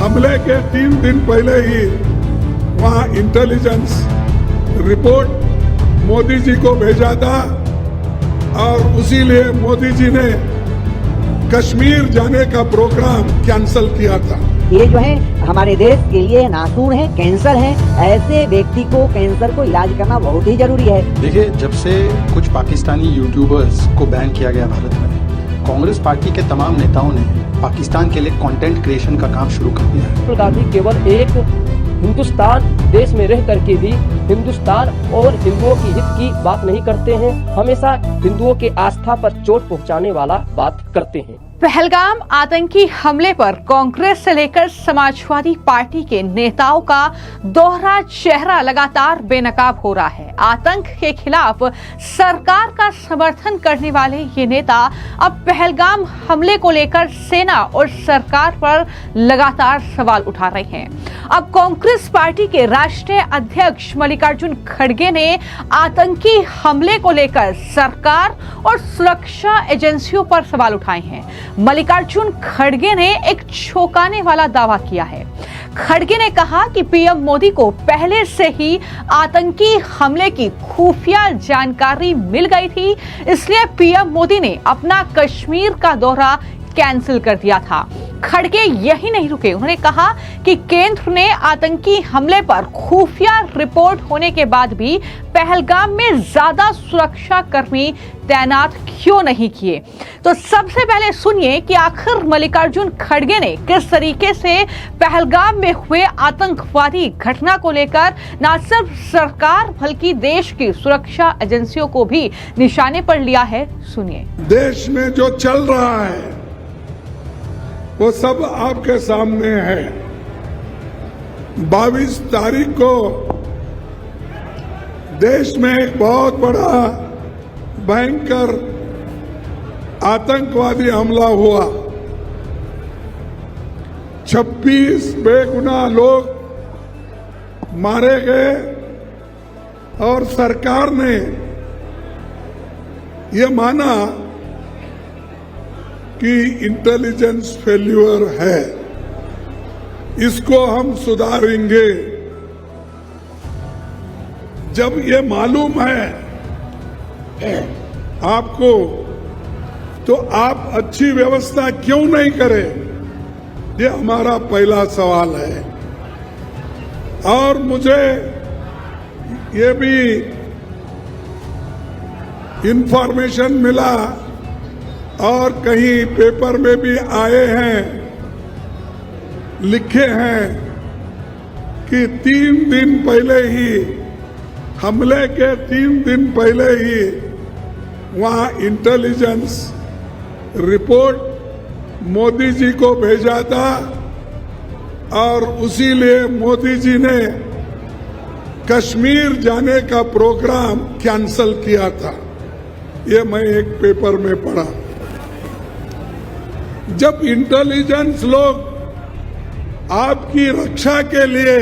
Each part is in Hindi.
हमले के 3 दिन पहले ही वहां इंटेलिजेंस रिपोर्ट मोदी जी को भेजा था और उसी लिए मोदी जी ने कश्मीर जाने का प्रोग्राम कैंसल किया था। ये जो है हमारे देश के लिए नासूर है, कैंसर है। ऐसे व्यक्ति को कैंसर को इलाज करना बहुत ही जरूरी है। देखिए, जब से कुछ पाकिस्तानी यूट्यूबर्स को बैन किया गया भारत में, कांग्रेस पार्टी के तमाम नेताओं ने पाकिस्तान के लिए कंटेंट क्रिएशन का काम शुरू कर दिया है। राहुल गांधी केवल एक हिंदुस्तान देश में रह करके भी हिंदुस्तान और हिंदुओं की हित की बात नहीं करते हैं, हमेशा हिंदुओं के आस्था पर चोट पहुंचाने वाला बात करते हैं। पहलगाम आतंकी हमले पर कांग्रेस से लेकर समाजवादी पार्टी के नेताओं का दोहरा चेहरा लगातार बेनकाब हो रहा है। आतंक के खिलाफ सरकार का समर्थन करने वाले ये नेता अब पहलगाम हमले को लेकर सेना और सरकार पर लगातार सवाल उठा रहे हैं। अब कांग्रेस पार्टी के राष्ट्रीय अध्यक्ष मल्लिकार्जुन खड़गे ने आतंकी हमले को लेकर सरकार और सुरक्षा एजेंसियों पर सवाल उठाए हैं। मल्लिकार्जुन खड़गे ने एक चौंकाने वाला दावा किया है। खड़गे ने कहा कि पीएम मोदी को पहले से ही आतंकी हमले की खुफिया जानकारी मिल गई थी, इसलिए पीएम मोदी ने अपना कश्मीर का दौरा कैंसिल कर दिया था। खड़गे यही नहीं रुके, उन्होंने कहा कि केंद्र ने आतंकी हमले पर खुफिया रिपोर्ट होने के बाद भी पहलगाम में ज्यादा सुरक्षा कर्मी तैनात क्यों नहीं किए। तो सबसे पहले सुनिए कि आखिर मल्लिकार्जुन खड़गे ने किस तरीके से पहलगाम में हुए आतंकवादी घटना को लेकर न सिर्फ सरकार बल्कि देश की सुरक्षा एजेंसियों को भी निशाने पर लिया है। सुनिए। देश में जो चल रहा है वो सब आपके सामने है। 22 तारीख को देश में एक बहुत बड़ा भयंकर आतंकवादी हमला हुआ। 26 बेगुनाह लोग मारे गए और सरकार ने ये माना कि इंटेलिजेंस फेल्यूर है, इसको हम सुधारेंगे। जब ये मालूम है आपको, तो आप अच्छी व्यवस्था क्यों नहीं करें? ये हमारा पहला सवाल है। और मुझे ये भी इंफॉर्मेशन मिला और कहीं पेपर में भी आए हैं, लिखे हैं कि 3 दिन पहले ही, हमले के 3 दिन पहले ही वहां इंटेलिजेंस रिपोर्ट मोदी जी को भेजा था और उसी लिए मोदी जी ने कश्मीर जाने का प्रोग्राम कैंसल किया था। ये मैं एक पेपर में पढ़ा। जब इंटेलिजेंस लोग आपकी रक्षा के लिए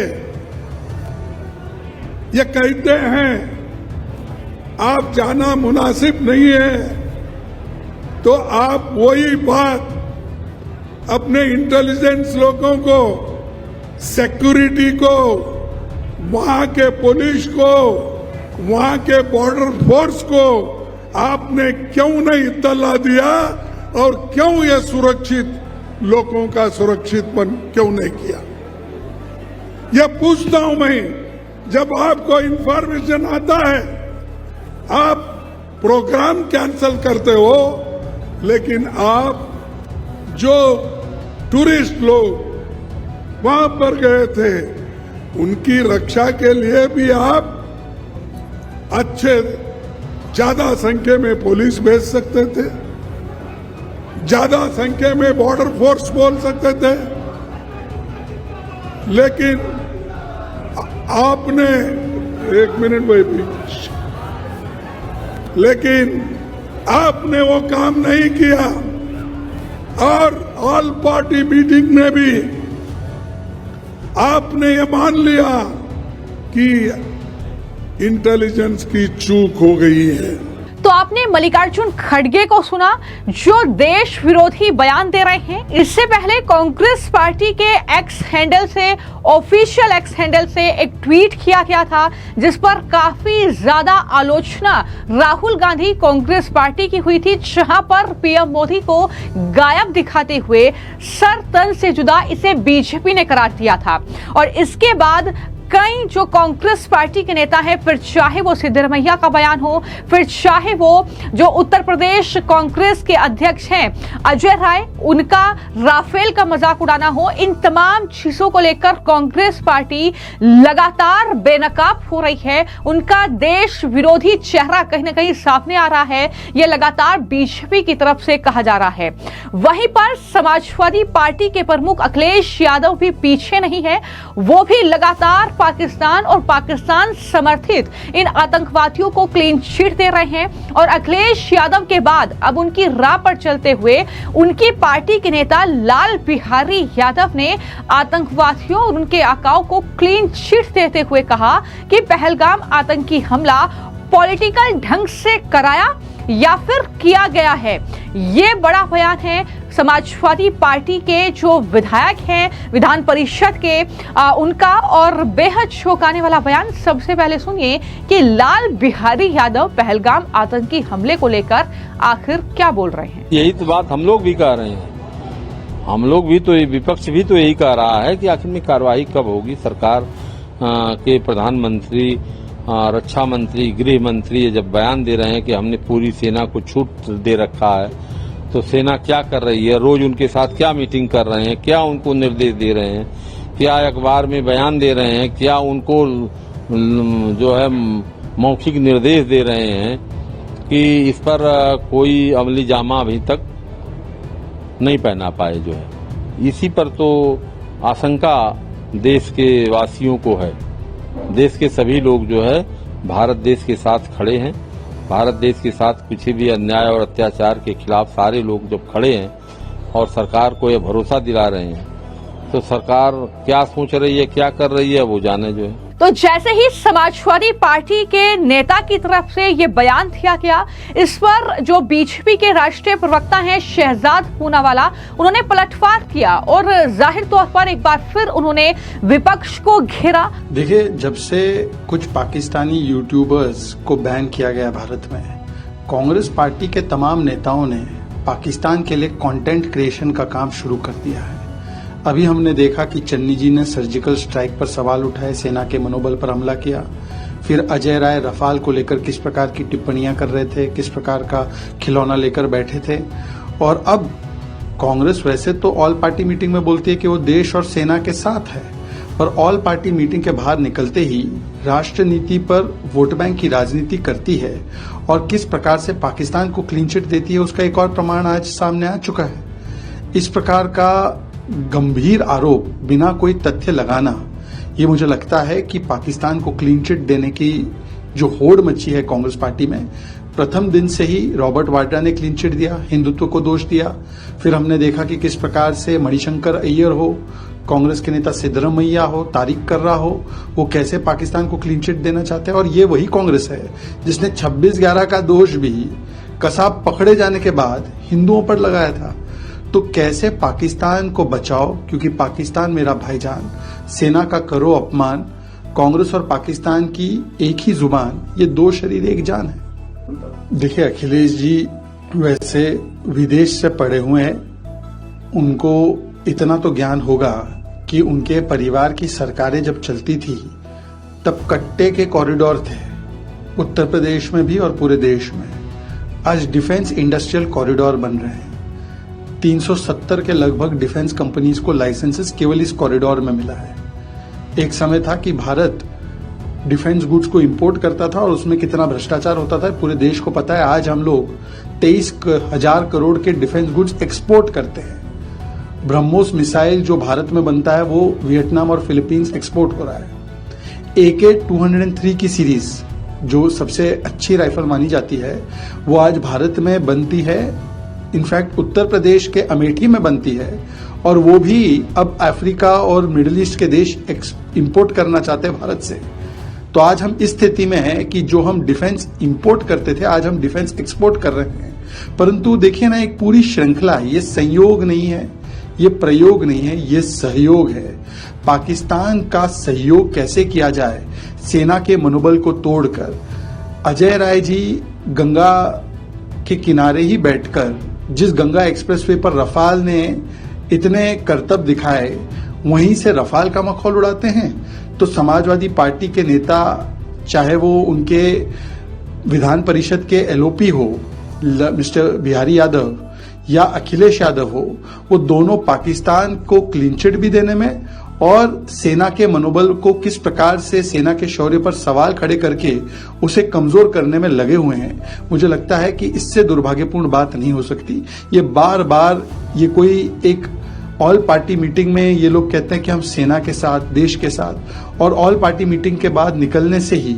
ये कहते हैं आप जाना मुनासिब नहीं है, तो आप वही बात अपने इंटेलिजेंस लोगों को, सिक्योरिटी को, वहां के पुलिस को, वहां के बॉर्डर फोर्स को आपने क्यों नहीं इत्तला दिया और क्यों ये सुरक्षित लोगों का सुरक्षितपन क्यों नहीं किया? ये पूछता हूं मैं। जब आपको इंफॉर्मेशन आता है आप प्रोग्राम कैंसल करते हो, लेकिन आप जो टूरिस्ट लोग वहां पर गए थे उनकी रक्षा के लिए भी आप अच्छे ज्यादा संख्या में पुलिस भेज सकते थे, ज्यादा संख्या में बॉर्डर फोर्स बोल सकते थे, लेकिन आपने, एक मिनट भाई प्लीज, लेकिन आपने वो काम नहीं किया। और ऑल पार्टी मीटिंग में भी आपने ये मान लिया कि इंटेलिजेंस की चूक हो गई है। तो आपने मल्लिकार्जुन खड़गे को सुना, जो देश विरोधी बयान दे रहे हैं। इससे पहले कांग्रेस पार्टी के एक्स हैंडल से, ऑफिशियल एक्स हैंडल से एक ट्वीट किया गया था, जिस पर काफी ज्यादा आलोचना राहुल गांधी कांग्रेस पार्टी की हुई थी, जहां पर पीएम मोदी को गायब दिखाते हुए सर तन से जुदा इसे बीजेपी ने करार दिया था। और इसके बाद कई जो कांग्रेस पार्टी के नेता हैं, फिर चाहे वो सिद्धरमैया का बयान हो, फिर चाहे वो जो उत्तर प्रदेश कांग्रेस के अध्यक्ष हैं अजय राय, उनका राफेल का मजाक उड़ाना हो, इन तमाम चीजों को लेकर कांग्रेस पार्टी लगातार बेनकाब हो रही है। उनका देश विरोधी चेहरा कहीं ना कहीं सामने आ रहा है, यह लगातार बीजेपी की तरफ से कहा जा रहा है। वहीं पर समाजवादी पार्टी के प्रमुख अखिलेश यादव भी पीछे नहीं है, वो भी लगातार पाकिस्तान और पाकिस्तान समर्थित इन आतंकवादियों को क्लीन चिट दे रहे हैं। और अखिलेश यादव के बाद अब उनकी राह पर चलते हुए उनकी पार्टी के नेता लाल बिहारी यादव ने आतंकवादियों और उनके आकाओं को क्लीन चिट देते हुए कहा कि पहलगाम आतंकी हमला पॉलिटिकल ढंग से कराया या फिर किया गया है। ये बड़ा बयान है समाजवादी पार्टी के जो विधायक हैं विधान परिषद के, उनका, और बेहद चौंकाने वाला बयान। सबसे पहले सुनिए कि लाल बिहारी यादव पहलगाम आतंकी हमले को लेकर आखिर क्या बोल रहे हैं। यही तो बात हम लोग भी कह रहे हैं, हम लोग भी तो, विपक्ष भी तो यही कह रहा है कि आखिर में कार्रवाई कब होगी। सरकार के प्रधानमंत्री, रक्षा मंत्री, गृह मंत्री जब बयान दे रहे हैं कि हमने पूरी सेना को छूट दे रखा है, तो सेना क्या कर रही है, रोज उनके साथ क्या मीटिंग कर रहे हैं, क्या उनको निर्देश दे रहे हैं, क्या अखबार में बयान दे रहे हैं, क्या उनको जो है मौखिक निर्देश दे रहे हैं कि इस पर कोई अमली जामा अभी तक नहीं पहना पाए। जो है इसी पर तो आशंका देश के वासियों को है। देश के सभी लोग जो है भारत देश के साथ खड़े हैं। भारत देश के साथ किसी भी अन्याय और अत्याचार के खिलाफ सारे लोग जब खड़े हैं और सरकार को यह भरोसा दिला रहे हैं, तो सरकार क्या सोच रही है, क्या कर रही है, वो जाने जो है। तो जैसे ही समाजवादी पार्टी के नेता की तरफ से ये बयान दिया गया, इस पर जो बीजेपी के राष्ट्रीय प्रवक्ता हैं शहजाद पूनावाला, उन्होंने पलटवार किया और जाहिर तौर पर एक बार फिर उन्होंने विपक्ष को घेरा। देखिए, जब से कुछ पाकिस्तानी यूट्यूबर्स को बैन किया गया भारत में, कांग्रेस पार्टी के तमाम नेताओं ने पाकिस्तान के लिए कंटेंट क्रिएशन का काम शुरू कर दिया है। अभी हमने देखा कि चन्नी जी ने सर्जिकल स्ट्राइक पर सवाल उठाए, सेना के मनोबल पर हमला किया। फिर अजय राय रफाल को लेकर किस प्रकार की टिप्पणियां कर रहे थे, किस प्रकार का खिलौना लेकर बैठे थे। और अब कांग्रेस वैसे तो ऑल पार्टी मीटिंग में बोलती है कि वो देश और सेना के साथ है, पर ऑल पार्टी मीटिंग के बाहर निकलते ही राष्ट्र नीति पर वोट बैंक की राजनीति करती है और किस प्रकार से पाकिस्तान को क्लीन चिट देती है, उसका एक और प्रमाण आज सामने आ चुका है। इस प्रकार का गंभीर आरोप बिना कोई तथ्य लगाना, ये मुझे लगता है कि पाकिस्तान को क्लीन चिट देने की जो होड़ मची है कांग्रेस पार्टी में, प्रथम दिन से ही रॉबर्ट वाड्रा ने क्लीन चिट दिया, हिंदुत्व को दोष दिया। फिर हमने देखा कि किस प्रकार से मणिशंकर अय्यर हो, कांग्रेस के नेता सिद्धरमैया हो, तारिक कर्रा हो, वो कैसे पाकिस्तान को क्लीन चिट देना चाहते हैं। और ये वही कांग्रेस है जिसने 26/11 का दोष भी कसाब पकड़े जाने के बाद हिंदुओं पर लगाया था। तो कैसे पाकिस्तान को बचाओ, क्योंकि पाकिस्तान मेरा भाईजान, सेना का करो अपमान, कांग्रेस और पाकिस्तान की एक ही जुबान, ये दो शरीर एक जान है। देखिए, अखिलेश जी वैसे विदेश से पढ़े हुए हैं, उनको इतना तो ज्ञान होगा कि उनके परिवार की सरकारें जब चलती थी तब कट्टे के कॉरिडोर थे, उत्तर प्रदेश में भी और पूरे देश में। आज डिफेंस इंडस्ट्रियल कॉरिडोर बन रहे हैं। 370 के लगभग डिफेंस कंपनीज को लाइसेंसेस केवल इस कॉरिडोर में मिला है। एक समय था कि भारत डिफेंस गुड्स को इंपोर्ट करता था और उसमें कितना भ्रष्टाचार होता था पूरे देश को पता है। आज हम लोग 23,000 करोड़ के डिफेंस गुड्स एक्सपोर्ट करते हैं। ब्रह्मोस मिसाइल जो भारत में बनता है वो वियतनाम और फिलीपींस एक्सपोर्ट हो रहा है। AK-203 की सीरीज जो सबसे अच्छी राइफल मानी जाती है, वो आज भारत में बनती है। इनफैक्ट उत्तर प्रदेश के अमेठी में बनती है और वो भी अब अफ्रीका और मिडिल ईस्ट के देश इंपोर्ट करना चाहते हैं भारत से। तो आज हम इस स्थिति में हैं कि जो हम डिफेंस इंपोर्ट करते थे आज हम डिफेंस एक्सपोर्ट कर रहे हैं। परंतु देखिए ना, एक पूरी श्रृंखला है, ये संयोग नहीं है, ये प्रयोग नहीं है, ये सहयोग है। पाकिस्तान का सहयोग कैसे किया जाए, सेना के मनोबल को तोड़कर अजय राय जी गंगा के किनारे ही बैठकर जिस गंगा एक्सप्रेसवे पर रफाल ने इतने करतब दिखाए वहीं से रफाल का मखौल उड़ाते हैं। तो समाजवादी पार्टी के नेता, चाहे वो उनके विधान परिषद के एलओपी हो मिस्टर बिहारी यादव या अखिलेश यादव हो, वो दोनों पाकिस्तान को क्लीन चिट भी देने में और सेना के मनोबल को किस प्रकार से सेना के शौर्य पर सवाल खड़े करके उसे कमजोर करने में लगे हुए हैं। मुझे लगता है कि इससे दुर्भाग्यपूर्ण बात नहीं हो सकती। ये बार बार ये कोई एक ऑल पार्टी मीटिंग में ये लोग कहते हैं कि हम सेना के साथ, देश के साथ, और ऑल पार्टी मीटिंग के बाद निकलने से ही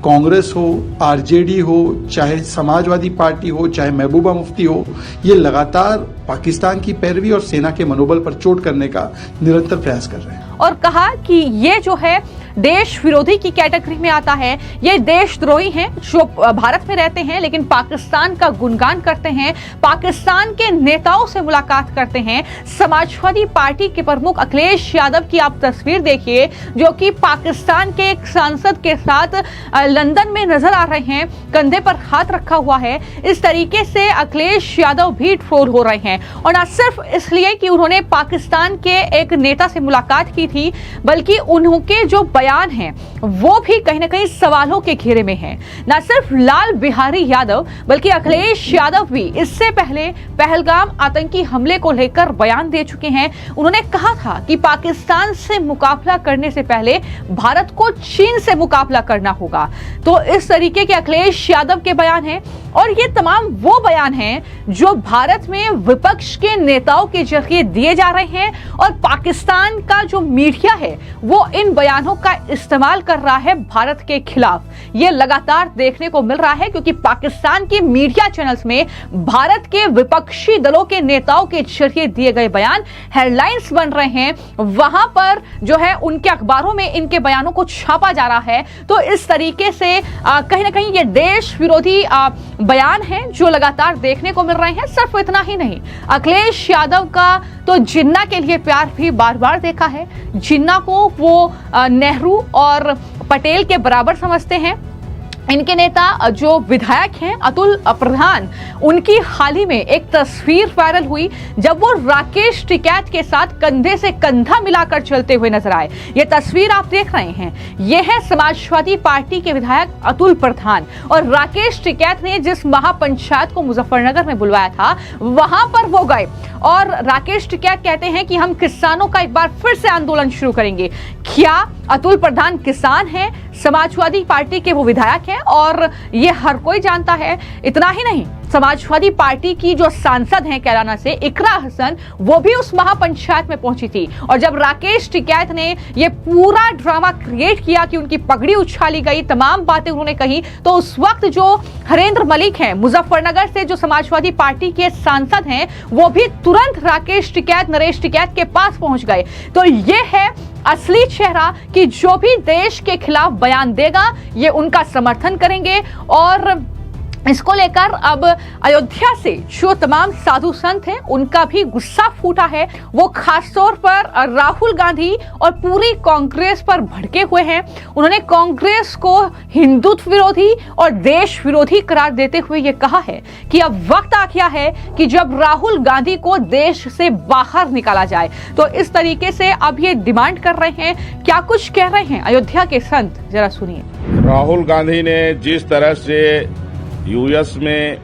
कांग्रेस हो, आरजेडी हो, चाहे समाजवादी पार्टी हो, चाहे महबूबा मुफ्ती हो, ये लगातार पाकिस्तान की पैरवी और सेना के मनोबल पर चोट करने का निरंतर प्रयास कर रहे हैं। और कहा कि ये जो है देश विरोधी की कैटेगरी में आता है, ये देशद्रोही हैं जो भारत में रहते हैं लेकिन पाकिस्तान का गुणगान करते हैं, पाकिस्तान के नेताओं से मुलाकात करते हैं। समाजवादी पार्टी के प्रमुख अखिलेश यादव की आप तस्वीर देखिए, जो कि पाकिस्तान के एक सांसद के साथ लंदन में नजर आ रहे हैं, कंधे पर हाथ रखा हुआ है। इस तरीके से अखिलेश यादव भी ट्रोल हो रहे हैं, और न सिर्फ इसलिए कि उन्होंने पाकिस्तान के एक नेता से मुलाकात की थी, बल्कि उनके जो बयान हैं वो भी कहीं ना कहीं सवालों के घेरे में हैं। न सिर्फ लाल बिहारी यादव बल्कि अखिलेश यादव भी इससे पहले पहलगाम आतंकी हमले को लेकर बयान दे चुके हैं। उन्होंने कहा था कि पाकिस्तान से मुकाबला करने से पहले भारत को चीन से मुकाबला करना होगा। तो इस तरीके के अखिलेश यादव के बयान हैं, और ये तमाम वो बयान हैं जो भारत में विपक्ष के नेताओं के जरिए दिए जा रहे हैं, और पाकिस्तान का जो मीडिया है वो इन बयानों का इस्तेमाल कर रहा है भारत के खिलाफ। ये लगातार देखने को मिल रहा है, क्योंकि पाकिस्तान के मीडिया चैनल्स में भारत के विपक्षी दलों के नेताओं के जरिए दिए गए बयान हेडलाइंस बन रहे हैं। वहां पर जो है उनके अखबारों में इनके बयानों को छापा जा रहा है। तो इस तरीके से कहीं ना कहीं ये देश विरोधी बयान हैं जो लगातार देखने को मिल रहे हैं। सिर्फ इतना ही नहीं, अखिलेश यादव का तो जिन्ना के लिए प्यार भी बार बार देखा है। जिन्ना को वो नेहरू और पटेल के बराबर समझते हैं। इनके नेता जो विधायक हैं अतुल प्रधान, उनकी हाल ही में एक तस्वीर वायरल हुई जब वो राकेश टिकैत के साथ कंधे से कंधा मिलाकर चलते हुए नजर आए। ये तस्वीर आप देख रहे हैं, ये है समाजवादी पार्टी के विधायक अतुल प्रधान, और राकेश टिकैत ने जिस महापंचायत को मुजफ्फरनगर में बुलवाया था वहां पर वो गए, और राकेश टिकैत कहते हैं कि हम किसानों का एक बार फिर से आंदोलन शुरू करेंगे। क्या अतुल प्रधान किसान हैं? समाजवादी पार्टी के वो विधायक हैं, और ये हर कोई जानता है। इतना ही नहीं, समाजवादी पार्टी की जो सांसद हैं कैराना से, इकरा हसन, वो भी उस महापंचायत में पहुंची थी। और जब राकेश टिकैत ने ये पूरा ड्रामा क्रिएट किया कि उनकी पगड़ी उछाली गई, तमाम बातें उन्होंने कही, तो उस वक्त जो हरेंद्र मलिक हैं मुजफ्फरनगर से, जो समाजवादी पार्टी के सांसद हैं, वो भी तुरंत राकेश टिकैत, नरेश टिकैत के पास पहुंच गए। तो ये है असली चेहरा कि जो भी देश के खिलाफ बयान देगा ये उनका समर्थन करेंगे। और इसको लेकर अब अयोध्या से जो तमाम साधु संत हैं उनका भी गुस्सा फूटा है। वो खासतौर पर राहुल गांधी और पूरी कांग्रेस पर भड़के हुए हैं। उन्होंने कांग्रेस को हिंदुत्व विरोधी और देश विरोधी करार देते हुए ये कहा है कि अब वक्त आ गया है कि जब राहुल गांधी को देश से बाहर निकाला जाए। तो इस तरीके से अब ये डिमांड कर रहे हैं। क्या कुछ कह रहे हैं अयोध्या के संत, जरा सुनिए। राहुल गांधी ने जिस तरह से यूएस में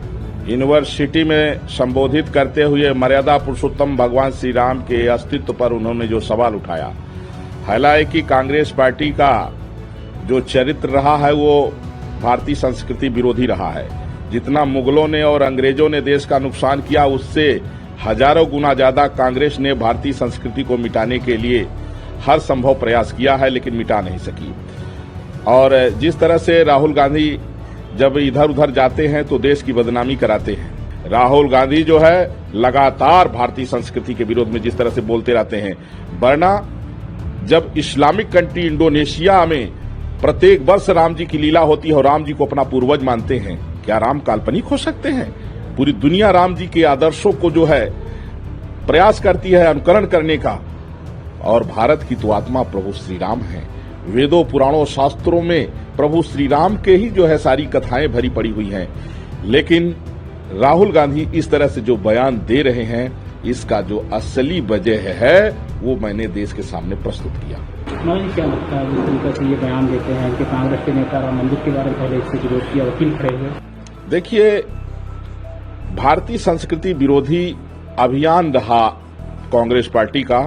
यूनिवर्सिटी में संबोधित करते हुए मर्यादा पुरुषोत्तम भगवान श्री राम के अस्तित्व पर उन्होंने जो सवाल उठाया, हालांकि कांग्रेस पार्टी का जो चरित्र रहा है वो भारतीय संस्कृति विरोधी रहा है। जितना मुगलों ने और अंग्रेजों ने देश का नुकसान किया, उससे हजारों गुना ज्यादा कांग्रेस ने भारतीय संस्कृति को मिटाने के लिए हर संभव प्रयास किया है, लेकिन मिटा नहीं सकी। और जिस तरह से राहुल गांधी जब इधर उधर जाते हैं तो देश की बदनामी कराते हैं। राहुल गांधी जो है लगातार भारतीय संस्कृति के विरोध में जिस तरह से बोलते रहते हैं, वरना जब इस्लामिक कंट्री इंडोनेशिया में प्रत्येक वर्ष राम जी की लीला होती है और राम जी को अपना पूर्वज मानते हैं, क्या राम काल्पनिक हो सकते हैं? पूरी दुनिया राम जी के आदर्शों को जो है प्रयास करती है अनुकरण करने का, और भारत की तो आत्मा प्रभु श्री राम है। वेदों पुराणों शास्त्रों में प्रभु श्री राम के ही जो है सारी कथाएं भरी पड़ी हुई हैं। लेकिन राहुल गांधी इस तरह से जो बयान दे रहे हैं, इसका जो असली वजह है वो मैंने देश के सामने प्रस्तुत किया। मुझे क्या लगता है जिस तरीके से ये बयान देते हैं कि कांग्रेस के नेता राम मंदिर के बारे में पहले इससे विरोध किया, वकील खड़े हुए? देखिए, भारतीय संस्कृति विरोधी अभियान रहा कांग्रेस पार्टी का,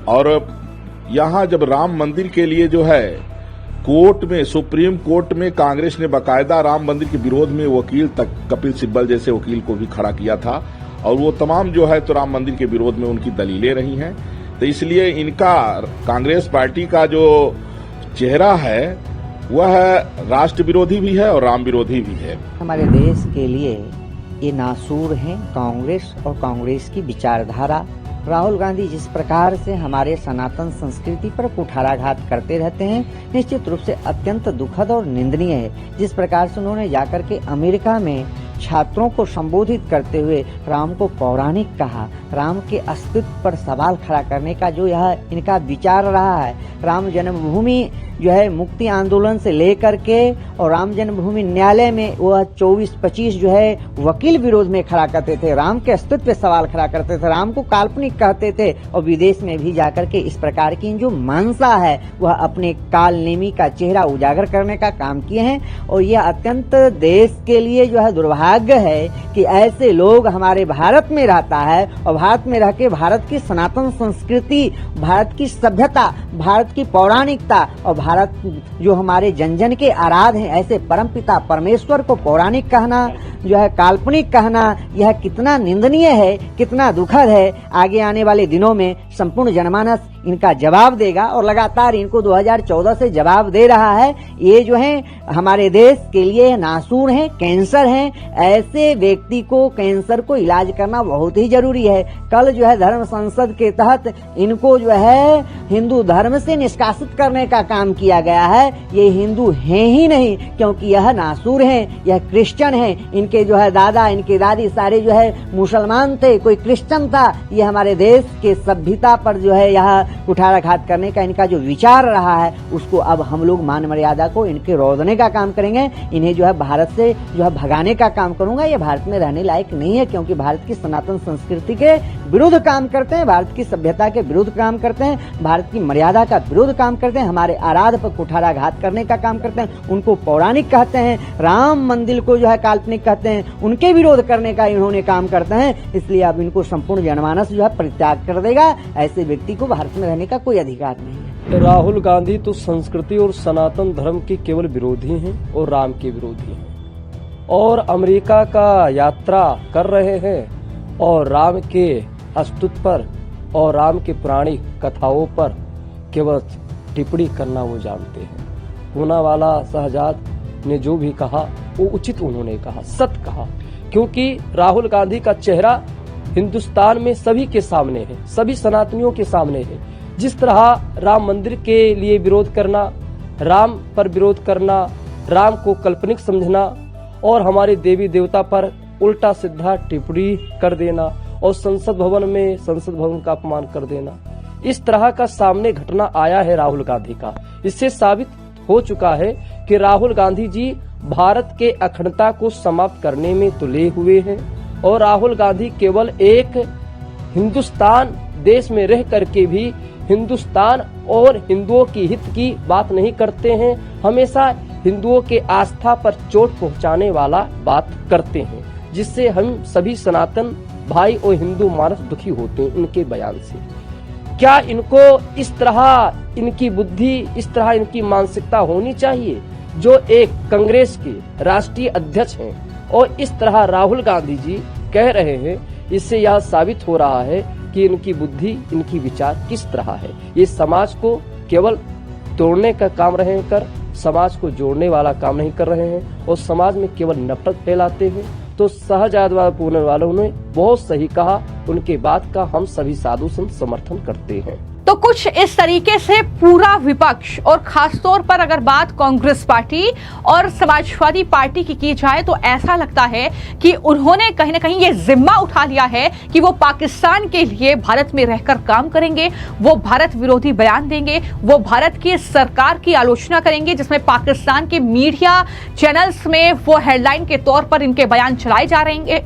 और यहां जब राम मंदिर के लिए जो है कोर्ट में, सुप्रीम कोर्ट में कांग्रेस ने बाकायदा राम मंदिर के विरोध में वकील तक, कपिल सिब्बल जैसे वकील को भी खड़ा किया था, और वो तमाम जो है तो राम मंदिर के विरोध में उनकी दलीलें रही हैं। तो इसलिए इनका, कांग्रेस पार्टी का जो चेहरा है वह राष्ट्र विरोधी भी है और राम विरोधी भी है। हमारे देश के लिए ये नासूर हैं कांग्रेस और कांग्रेस की विचारधारा। राहुल गांधी जिस प्रकार से हमारे सनातन संस्कृति पर कुठाराघात करते रहते हैं, निश्चित रूप से अत्यंत दुखद और निंदनीय है। जिस प्रकार से उन्होंने जाकर के अमेरिका में छात्रों को संबोधित करते हुए राम को पौराणिक कहा, राम के अस्तित्व पर सवाल खड़ा करने का जो यह इनका विचार रहा है, राम जन्मभूमि जो है मुक्ति आंदोलन से लेकर के और राम जन्मभूमि न्यायालय में वह 24-25 जो है वकील विरोध में खड़ा करते थे, राम के अस्तित्व पे सवाल खड़ा करते थे, राम को काल्पनिक कहते थे, और विदेश में भी जाकर के इस प्रकार की जो मानसा है वह अपने कालनेमी का चेहरा उजागर करने का काम किए हैं। और यह अत्यंत देश के लिए जो है दुर्भाग्य है कि ऐसे लोग हमारे भारत में रहता है, और भारत में रह के भारत की सनातन संस्कृति, भारत की सभ्यता, भारत की पौराणिकता और भारत जो हमारे जन जन के आराध्य हैं, ऐसे परमपिता परमेश्वर को पौराणिक कहना, जो है काल्पनिक कहना, यह कितना निंदनीय है, कितना दुखद है। आगे आने वाले दिनों में संपूर्ण जनमानस इनका जवाब देगा, और लगातार इनको 2014 से जवाब दे रहा है। ये जो है हमारे देश के लिए नासूर हैं, कैंसर हैं। ऐसे व्यक्ति को, कैंसर को इलाज करना बहुत ही जरूरी है। कल जो है धर्म संसद के तहत इनको जो है हिंदू धर्म से निष्कासित करने का काम किया गया है। ये हिंदू हैं ही नहीं, क्योंकि यह नासूर हैं, यह क्रिश्चियन हैं। इनके जो है दादा, इनके दादी सारे जो है मुसलमान थे, कोई क्रिश्चियन था। ये हमारे देश के सभ्यता पर जो है यह कुठाराघात करने का इनका जो विचार रहा है, उसको अब हम लोग मान मर्यादा को इनके रोकने का काम करेंगे। इन्हें जो है भारत से जो है भगाने का काम करूंगा। ये भारत में रहने लायक नहीं है, क्योंकि भारत की सनातन संस्कृति के विरुद्ध काम करते हैं, भारत की सभ्यता के विरुद्ध काम करते हैं, भारत की मर्यादा का विरुद्ध काम करते हैं, हमारे आराध्य पर कुठाराघात करने का काम करते हैं, उनको पौराणिक कहते हैं, राम मंदिर को जो है काल्पनिक कहते हैं, उनके विरोध करने का इन्होंने काम करते हैं। इसलिए अब इनको संपूर्ण जनमानस जो है परित्याग कर देगा। ऐसे व्यक्ति को भारत में रहने का कोई अधिकार नहीं है। राहुल गांधी तो संस्कृति और सनातन धर्म के केवल विरोधी हैं और राम के विरोधी हैं, और अमेरिका का यात्रा कर रहे हैं और राम के अस्तित्व पर और राम के पुरानी कथाओं पर केवल टिप्पणी करना वो जानते हैं। पूनावाला शहजाद ने जो भी कहा वो उचित उन्होंने कहा, सत्य कहा, क्योंकि राहुल गांधी का चेहरा हिंदुस्तान में सभी के सामने है, सभी सनातनियों के सामने है। जिस तरह राम मंदिर के लिए विरोध करना, राम पर विरोध करना, राम को काल्पनिक समझना और हमारे देवी देवता पर उल्टा सीधा टिप्पणी कर देना और संसद भवन का अपमान कर देना, इस तरह का सामने घटना आया है राहुल गांधी का। इससे साबित हो चुका है कि राहुल गांधी जी भारत के अखंडता को समाप्त करने में तुले हुए हैं, और राहुल गांधी केवल एक हिंदुस्तान देश में रह करके भी हिंदुस्तान और हिंदुओं की हित की बात नहीं करते हैं, हमेशा हिंदुओं के आस्था पर चोट पहुंचाने वाला बात करते हैं, जिससे हम सभी सनातन भाई और हिंदू मानस दुखी होते हैं उनके बयान से। क्या इनको इस तरह इनकी बुद्धि, इस तरह इनकी मानसिकता होनी चाहिए? जो एक कांग्रेस के राष्ट्रीय अध्यक्ष हैं और इस तरह राहुल गांधी जी कह रहे हैं, इससे यह साबित हो रहा है कि इनकी बुद्धि, इनकी विचार किस तरह है। ये समाज को केवल तोड़ने का काम रहे कर, समाज को जोड़ने वाला काम नहीं कर रहे हैं, और समाज में केवल नफरत फैलाते हैं। तो शहजाद पूनम वालों ने बहुत सही कहा, उनके बात का हम सभी साधु संत समर्थन करते हैं। तो कुछ इस तरीके से पूरा विपक्ष और खासतौर पर अगर बात कांग्रेस पार्टी और समाजवादी पार्टी की जाए तो ऐसा लगता है कि उन्होंने कहीं ना कहीं ये जिम्मा उठा लिया है कि वो पाकिस्तान के लिए भारत में रहकर काम करेंगे, वो भारत विरोधी बयान देंगे, वो भारत की सरकार की आलोचना करेंगे, जिसमें पाकिस्तान के मीडिया चैनल्स में वो हेडलाइन के तौर पर इनके बयान चलाए जा रहेंगे,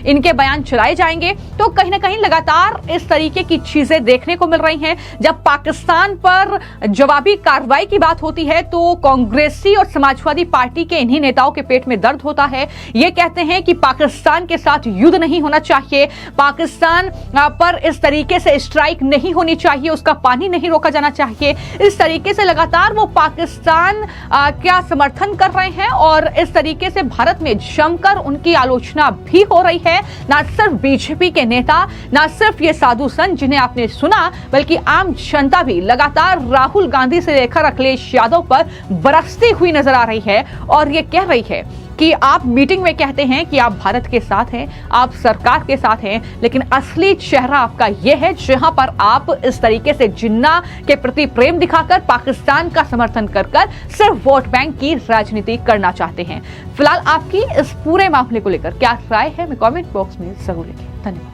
इनके बयान चलाए जाएंगे। तो कहीं ना कहीं लगातार इस तरीके की चीजें देखने को मिल रही हैं। जब पाकिस्तान पर जवाबी कार्रवाई की बात होती है तो कांग्रेसी और समाजवादी पार्टी के इन्हीं नेताओं के पेट में दर्द होता है। ये कहते हैं कि पाकिस्तान के साथ युद्ध नहीं होना चाहिए, पाकिस्तान पर इस तरीके से स्ट्राइक नहीं होनी चाहिए, उसका पानी नहीं रोका जाना चाहिए। इस तरीके से लगातार वो पाकिस्तान का समर्थन कर रहे हैं और इस तरीके से भारत में जमकर उनकी आलोचना भी हो रही है। ना सिर्फ बीजेपी के नेता, ना सिर्फ ये साधु संत जिन्हें आपने सुना, बल्कि आम जनता भी लगातार राहुल गांधी से लेकर अखिलेश यादव पर बरसती हुई नजर आ रही है और ये कह रही है कि आप मीटिंग में कहते हैं कि आप भारत के साथ हैं, आप सरकार के साथ हैं, लेकिन असली चेहरा आपका यह है जहां पर आप इस तरीके से जिन्ना के प्रति प्रेम दिखाकर पाकिस्तान का समर्थन कर सिर्फ वोट बैंक की राजनीति करना चाहते हैं। फिलहाल आपकी इस पूरे मामले को लेकर क्या राय है, मैं कमेंट बॉक्स में जरूर लिखें। धन्यवाद।